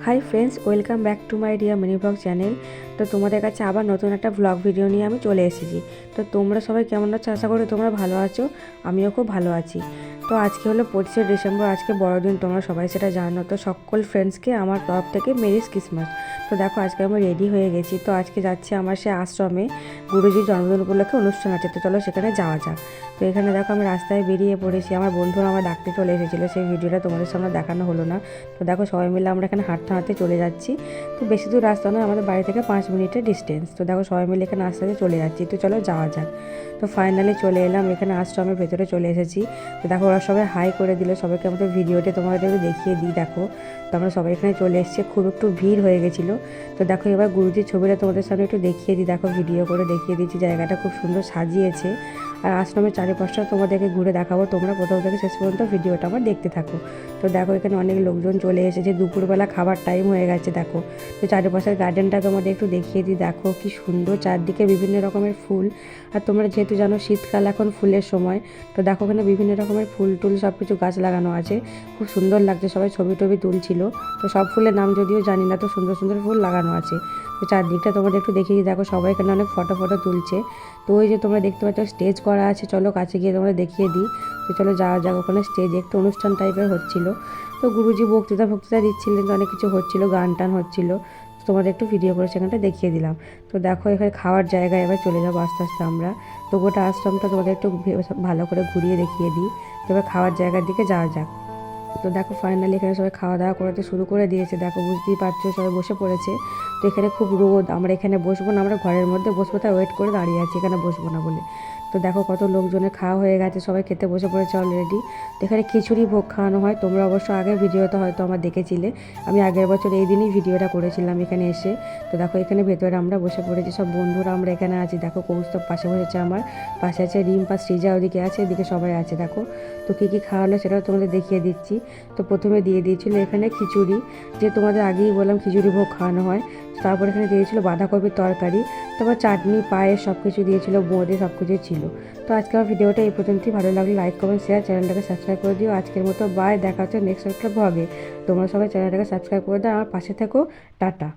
Hi friends, welcome back to my dear mini blog channel. তো তোমাদের কাছে আবার নতুন একটা ব্লগ ভিডিও নিয়ে আমি চলে এসেছি। তো তোমরা সবাই কেমন আছো? আশা করি তোমরা ভালো আছো, আমিও খুব ভালো আছি। তো আজকে হলো 25শে ডিসেম্বর, আজকে বড়দিন, তোমরা সবাই সেটা জানো। তো সকল ফ্রেন্ডসকে আমার তরফ থেকে মেরি ক্রিসমাস। তো দেখো আজকে আমি রেডি হয়ে গেছি। তো আজকে যাচ্ছি আমার সে আশ্রমে, গুরুজির জন্মদিন উপলক্ষে অনুষ্ঠান আছে। তো চলো সেখানে যাওয়া যাক। তো এখানে দেখো আমি রাস্তায় বেরিয়ে পড়েছি, আমার বন্ধুরা আমার ডাকতে চলে এসেছিলো, সেই ভিডিওটা তোমাদের সামনে দেখানো হলো না। তো দেখো সবাই মিলে আমরা এখানে হাঁটতে হাঁটতে চলে যাচ্ছি। তো বেশি দূর রাস্তা নয়, আমাদের বাড়ি থেকে 5 মিনিটের ডিস্টেন্স। তো দেখো সবাই মিলে এখানে আস্তে আস্তে চলে যাচ্ছি। তো চলো যাওয়া যাক। তো ফাইনালি চলে এলাম এখানে, আশ্রমের ভেতরে চলে এসেছি। তো দেখো ওরা সবাই হাই করে দিল সবাইকে। আমাদের ভিডিওতে তোমাদের একটু দেখিয়ে দিই। দেখো তো আমরা সবাই এখানে চলে এসেছি, খুব একটু ভিড় হয়ে গেছিলো। তো দেখো এবার গুরুজির ছবিটা তোমাদের সামনে একটু দেখিয়ে দিই। দেখো ভিডিও করে দেখিয়ে দিচ্ছি, জায়গাটা খুব সুন্দর সাজিয়েছে। আর আশ্রমের চারিপাশটা তোমাদেরকে ঘুরে দেখাবো, তোমরা প্রথম থেকে শেষ পর্যন্ত ভিডিওটা আমার দেখতে থাকো। তো দেখো এখানে অনেক লোকজন চলে এসেছে, দুপুরবেলা খাবার টাইম হয়ে গেছে। দেখো তো চারিপাশের গার্ডেনটা তোমাদের একটু দেখিয়ে দিই। দেখো কি সুন্দর, চারদিকে বিভিন্ন রকমের ফুল। আর তোমরা যেহেতু জানো শীতকাল এখন ফুলের সময়, তো দেখো ওখানে বিভিন্ন রকমের ফুল টুল সব কিছু গাছ লাগানো আছে, খুব সুন্দর লাগছে। সবাই ছবি টবি তুলছিল। তো সব ফুলের নাম যদিও জানি না, তো সুন্দর সুন্দর ফুল লাগানো আছে। তো চারদিকটা তোমাদের একটু দেখিয়ে দিই। দেখো সবাই এখানে অনেক ফটো তুলছে। তো ওই যে তোমরা দেখতে পাচ্ছ স্টেজ করা আছে, চলো কাছে গিয়ে তোমরা দেখিয়ে দিই। তো চলো যাওয়া যাক। ওখানে স্টেজে একটু অনুষ্ঠান টাইপের হচ্ছিলো। তো গুরুজি বক্তৃতা দিচ্ছিলেন, তো অনেক কিছু হচ্ছিলো, গান টান হচ্ছিলো। তোমাদের একটু ভিডিও করে সেখানটা দেখিয়ে দিলাম। তো দেখো এখানে খাওয়ার জায়গায় এবার চলে যাবো আস্তে আস্তে আমরা। তো গোটা আশ্রমটা তোমাদের একটু ভালো করে ঘুরিয়ে দেখিয়ে দিই। তো এবার খাওয়ার জায়গার দিকে যাওয়া যাক। তো দেখো ফাইনালি এখানে সবাই খাওয়া দাওয়া করতে শুরু করে দিয়েছে। দেখো বুঝতেই পারছো সবাই বসে পড়েছে। তো এখানে খুব রোদ, আমরা এখানে বসবো না, আমরা ঘরের মধ্যে বসবো, তাই ওয়েট করে দাঁড়িয়ে আছি, এখানে বসবো না বলে। তো দেখো কত লোকজনের খাওয়া হয়ে গেছে, সবাই খেতে বসে পড়েছে অলরেডি। তো এখানে খিচুড়ি ভোগ খাওয়ানো হয়, তোমরা অবশ্য আগের ভিডিওতে হয়তো আমার দেখেছিলে। আমি আগের বছর এই দিনই ভিডিওটা করেছিলাম এখানে এসে। তো দেখো এখানে ভেতরে আমরা বসে পড়েছি সব বন্ধুরা, আমরা এখানে আছি। দেখো কৌস্তব পাশে বসেছে, আমার পাশে আছে রিম্পা, সৃজা ওদিকে আছে, এদিকে সবাই আছে। দেখো তো কী কী খাওয়ানো সেটাও তোমাদের দেখিয়ে দিচ্ছি। তো প্রথমে দিয়ে দিয়েছিল এখানে খিচুড়ি, যে তোমাদের আগেই বললাম খিচুড়ি ভোগ খাওয়ানো হয়। তারপর এখানে দিয়েছিল বাঁধাকপির তরকারি, তারপর চাটনি, পায়েস সব কিছু দিয়েছিল, বোঁদে সব কিছুই ছিল। তো আজকে আমার ভিডিওটা এই পর্যন্তই। ভালো লাগলে লাইক কমেন্ট শেয়ার, চ্যানেলটাকে সাবস্ক্রাইব করে দিও। আজকের মতো বাই, দেখা হচ্ছে নেক্সট একটা ব্লগে। তোমরা সবাই চ্যানেলটাকে সাবস্ক্রাইব করে দাও, আমার পাশে থেকো। টাটা।